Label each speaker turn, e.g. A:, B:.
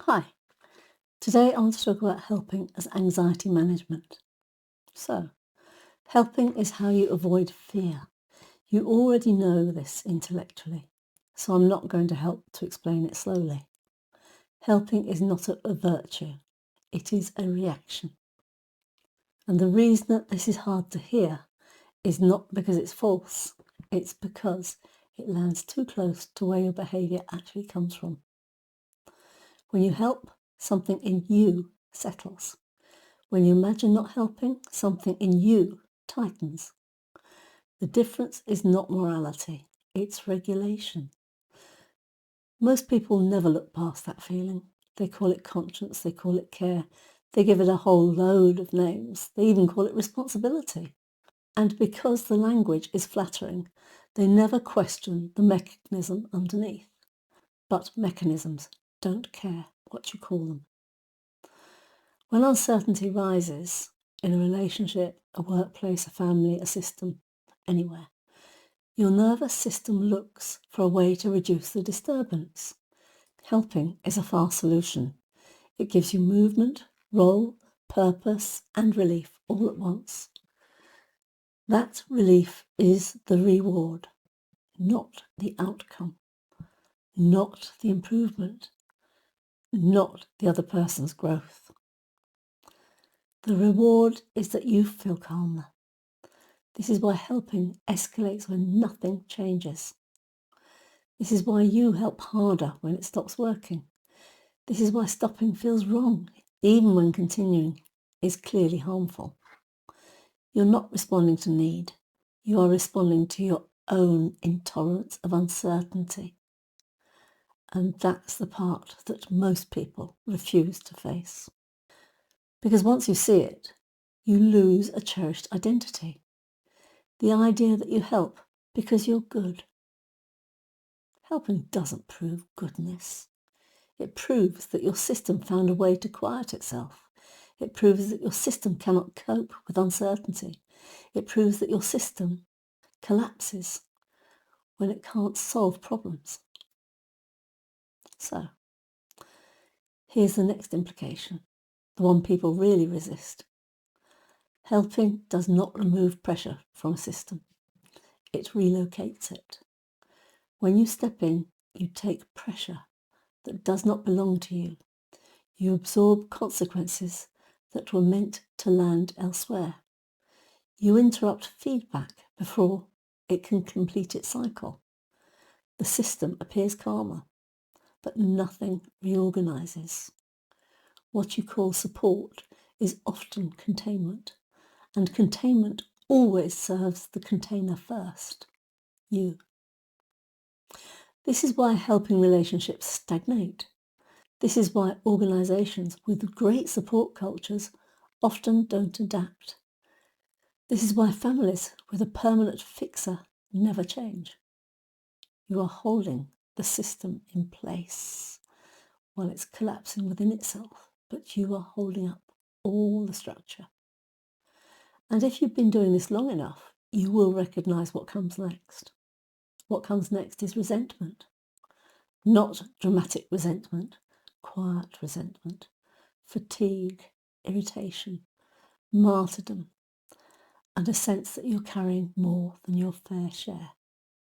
A: Hi, today I want to talk about helping as anxiety management. So, helping is how you avoid fear. You already know this intellectually, so I'm not going to help to explain it slowly. Helping is not a virtue, it is a reaction. And the reason that this is hard to hear is not because it's false, it's because it lands too close to where your behaviour actually comes from. When you help, something in you settles. When you imagine not helping, something in you tightens. The difference is not morality, it's regulation. Most people never look past that feeling. They call it conscience, they call it care, they give it a whole load of names. They even call it responsibility. And because the language is flattering, they never question the mechanism underneath. But mechanisms don't care what you call them. When uncertainty rises in a relationship, a workplace, a family, a system, anywhere, your nervous system looks for a way to reduce the disturbance. Helping is a fast solution. It gives you movement, role, purpose, and relief all at once. That relief is the reward, not the outcome, not the improvement, not the other person's growth. The reward is that you feel calmer. This is why helping escalates when nothing changes. This is why you help harder when it stops working. This is why stopping feels wrong, even when continuing is clearly harmful. You're not responding to need. You are responding to your own intolerance of uncertainty. And that's the part that most people refuse to face. Because once you see it, you lose a cherished identity. The idea that you help because you're good. Helping doesn't prove goodness. It proves that your system found a way to quiet itself. It proves that your system cannot cope with uncertainty. It proves that your system collapses when it can't solve problems. So, here's the next implication, the one people really resist. Helping does not remove pressure from a system. It relocates it. When you step in, you take pressure that does not belong to you. You absorb consequences that were meant to land elsewhere. You interrupt feedback before it can complete its cycle. The system appears calmer, but nothing reorganizes. What you call support is often containment, and containment always serves the container first, you. This is why helping relationships stagnate. This is why organisations with great support cultures often don't adapt. This is why families with a permanent fixer never change. You are holding the system in place while it's collapsing within itself, but you are holding up all the structure. And if you've been doing this long enough, you will recognise what comes next. What comes next is resentment. Not dramatic resentment, quiet resentment, fatigue, irritation, martyrdom, and a sense that you're carrying more than your fair share.